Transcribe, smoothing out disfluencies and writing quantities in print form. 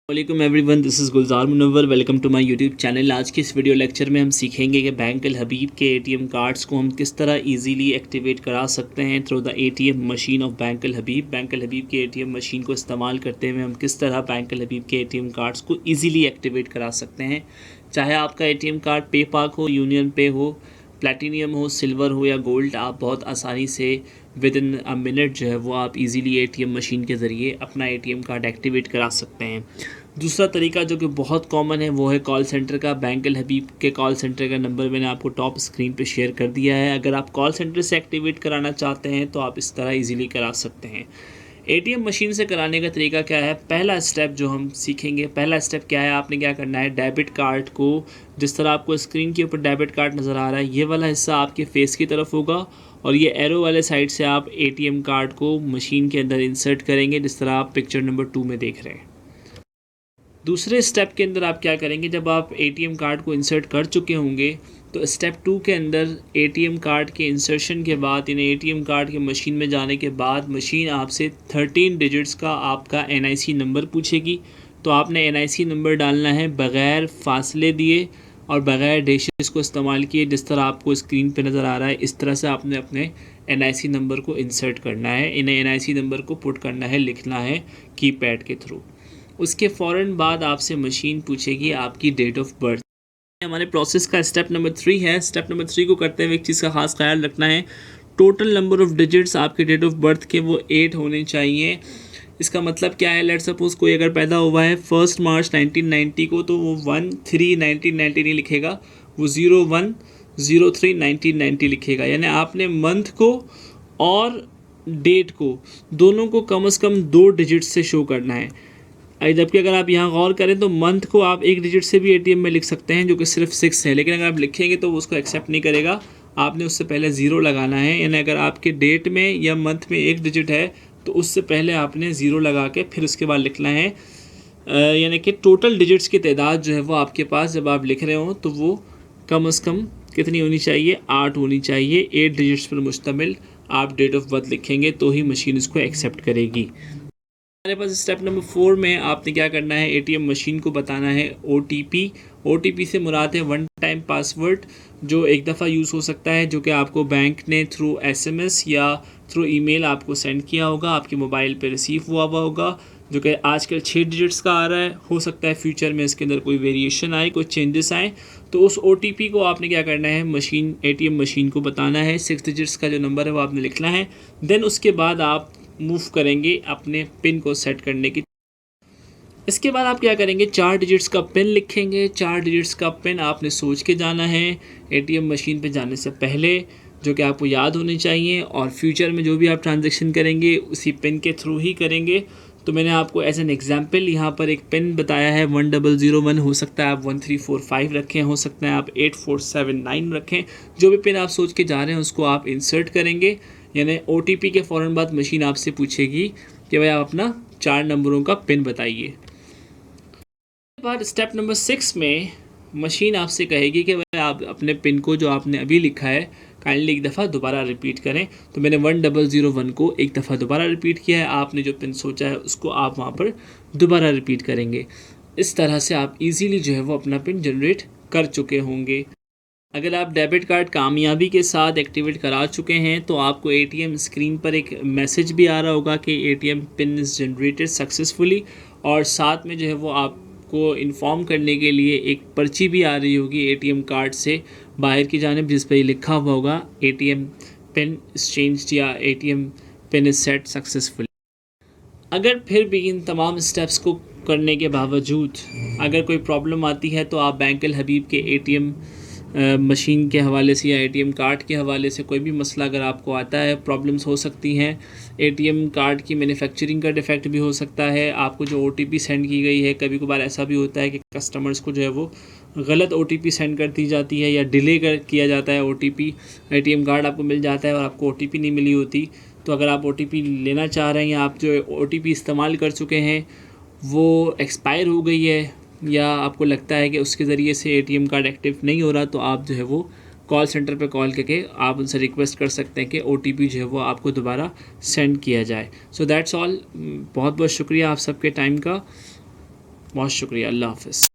वालेकुम everyone, this is Gulzar Munawwar. Welcome to my YouTube channel. आज के इस वीडियो लेक्चर में हम सीखेंगे कि बैंक अल हबीब के एटीएम कार्ड्स को हम किस तरह इजीली एक्टिवेट करा सकते हैं through the ATM machine of bank Al Habib. Bank Al Habib के एटीएम मशीन को इस्तेमाल करते हुए हम किस तरह बैंक अल हबीब के एटीएम कार्ड्स को ईज़िली एक्टिवेट करा सकते हैं। चाहे आपका एटीएम कार्ड पे पाक हो, यूनियन पे हो, प्लैटिनियम हो, सिल्वर हो या गोल्ड, आप बहुत आसानी से विद इन अ मिनट जो है वो आप इजीली एटीएम मशीन के ज़रिए अपना एटीएम कार्ड एक्टिवेट करा सकते हैं। दूसरा तरीका जो कि बहुत कॉमन है वो है कॉल सेंटर का। बैंक अल हबीब के कॉल सेंटर का नंबर मैंने आपको टॉप स्क्रीन पे शेयर कर दिया है। अगर आप कॉल सेंटर से एक्टिवेट कराना चाहते हैं तो आप इस तरह इजीली करा सकते हैं। एटीएम मशीन से कराने का तरीका क्या है? पहला स्टेप जो हम सीखेंगे, पहला स्टेप क्या है, आपने क्या करना है, डेबिट कार्ड को, जिस तरह आपको स्क्रीन के ऊपर डेबिट कार्ड नज़र आ रहा है, ये वाला हिस्सा आपके फेस की तरफ होगा और ये एरो वाले साइड से आप एटीएम कार्ड को मशीन के अंदर इंसर्ट करेंगे, जिस तरह आप पिक्चर नंबर 2 में देख रहे हैं। दूसरे स्टेप के अंदर आप क्या करेंगे, जब आप एटीएम कार्ड को इंसर्ट कर चुके होंगे तो स्टेप 2 के अंदर एटीएम कार्ड के इंसर्शन के बाद, यानी एटीएम कार्ड के मशीन में जाने के बाद, मशीन आपसे 13 डिजिट्स का आपका एनआईसी नंबर पूछेगी। तो आपने एनआईसी नंबर डालना है बग़ैर फासले दिए और बग़ैर डैशेस को इस्तेमाल किए, जिस तरह आपको स्क्रीन पे नज़र आ रहा है। इस तरह से आपने अपने एनआईसी नंबर को इंसर्ट करना है, इन्हें एनआईसी नंबर को पुट करना है, लिखना है कीपैड के थ्रू। उसके फ़ौरन बाद आपसे मशीन पूछेगी आपकी डेट ऑफ बर्थ। हमारे प्रोसेस का स्टेप नंबर 3 है। स्टेप नंबर 3 को करते हुए एक चीज़ का ख़ास ख्याल रखना है, टोटल नंबर ऑफ़ डिजिट्स आपके डेट ऑफ बर्थ के वो 8 होने चाहिए। इसका मतलब क्या है, लेट सपोज़ कोई अगर पैदा हुआ है 1 मार्च 1990 को, तो वो 1/3/1990 नहीं लिखेगा, वो 01/03/1990 लिखेगा। यानी आपने मंथ को और डेट को, दोनों को कम से कम 2 डिजिट से शो करना है। जबकि अगर आप यहाँ गौर करें तो मंथ को आप 1 डिजिट से भी एटीएम में लिख सकते हैं, जो कि सिर्फ 6 है, लेकिन अगर आप लिखेंगे तो वो उसको एक्सेप्ट नहीं करेगा। आपने उससे पहले 0 लगाना है, यानी अगर आपके डेट में या मंथ में 1 डिजिट है तो उससे पहले आपने 0 लगा के फिर उसके बाद लिखना है। यानी कि टोटल डिजिट्स की तादाद जो है वो आपके पास जब आप लिख रहे हो तो वो कम से कम कितनी होनी चाहिए, 8 होनी चाहिए। 8 डिजिट्स पर मुश्तमिल आप डेट ऑफ बर्थ लिखेंगे तो ही मशीन इसको एक्सेप्ट करेगी। हमारे पास स्टेप नंबर 4 में आपने क्या करना है, एटीएम मशीन को बताना है ओटीपी। ओटीपी से मुराद है वन टाइम पासवर्ड, जो एक दफ़ा यूज़ हो सकता है, जो कि आपको बैंक ने थ्रू एसएमएस या थ्रू ईमेल आपको सेंड किया होगा, आपके मोबाइल पे रिसीव हुआ होगा, जो कि आजकल 6 डिजिट्स का आ रहा है। हो सकता है फ्यूचर में इसके अंदर कोई वेरिएशन आए, कोई चेंजेस आए, तो उस ओटीपी को आपने क्या करना है, मशीन, एटीएम मशीन को बताना है। 6 डिजिट्स का जो नंबर है वो आपने लिखना है। देन उसके बाद आप मूव करेंगे अपने पिन को सेट करने की। इसके बाद आप क्या करेंगे, 4 डिजिट्स का पिन लिखेंगे। 4 डिजिट्स का पिन आपने सोच के जाना है एटीएम मशीन पे जाने से पहले, जो कि आपको याद होने चाहिए, और फ्यूचर में जो भी आप ट्रांजैक्शन करेंगे उसी पिन के थ्रू ही करेंगे। तो मैंने आपको एज एन एग्जांपल यहाँ पर एक पिन बताया है 1001। हो सकता है आप 1345 रखें, हो सकता है आप 8479 रखें। जो भी पिन आप सोच के जा रहे हैं उसको आप इंसर्ट करेंगे। यानी ओटीपी के फ़ौरन बाद मशीन आपसे पूछेगी कि भाई आप अपना 4 नंबरों का पिन बताइए। बाद स्टेप नंबर 6 में मशीन आपसे कहेगी कि भाई आप अपने पिन को जो आपने अभी लिखा है काइंडली एक दफ़ा दोबारा रिपीट करें। तो मैंने 1001 को एक दफ़ा दोबारा रिपीट किया है, आपने जो पिन सोचा है उसको आप वहाँ पर दोबारा रिपीट करेंगे। इस तरह से आप इजीली जो है वो अपना पिन जनरेट कर चुके होंगे। अगर आप डेबिट कार्ड कामयाबी के साथ एक्टिवेट करा चुके हैं तो आपको एटीएम स्क्रीन पर एक मैसेज भी आ रहा होगा कि ATM pin is generated successfully, और साथ में जो है वो आपको इन्फॉर्म करने के लिए एक पर्ची भी आ रही होगी एटीएम कार्ड से बाहर की जानिब, जिस पर लिखा हुआ होगा एटीएम पिन इज़ चेंज्ड या ATM pin is set successfully. अगर फिर भी इन तमाम स्टेप्स को करने के बावजूद अगर कोई प्रॉब्लम आती है तो आप बैंक अल हबीब के एटीएम मशीन के हवाले से या एटीएम कार्ड के हवाले से कोई भी मसला अगर आपको आता है, प्रॉब्लम्स हो सकती हैं। एटीएम कार्ड की मैन्युफैक्चरिंग का डिफेक्ट भी हो सकता है, आपको जो ओटीपी सेंड की गई है, कभी कभार ऐसा भी होता है कि कस्टमर्स को जो है वो गलत ओटीपी सेंड कर दी जाती है या डिले किया जाता है ओटीपी। एटीएम कार्ड आपको मिल जाता है और आपको ओटीपी नहीं मिली होती। तो अगर आप ओटीपी लेना चाह रहे हैं या आप जो ओटीपी इस्तेमाल कर चुके हैं वो एक्सपायर हो गई है, या आपको लगता है कि उसके ज़रिए से एटीएम कार्ड एक्टिव नहीं हो रहा, तो आप जो है वो कॉल सेंटर पे कॉल करके आप उनसे रिक्वेस्ट कर सकते हैं कि ओटीपी जो है वो आपको दोबारा सेंड किया जाए। So that's all. बहुत बहुत शुक्रिया आप सबके टाइम का। बहुत शुक्रिया, अल्लाह हाफ़िज़।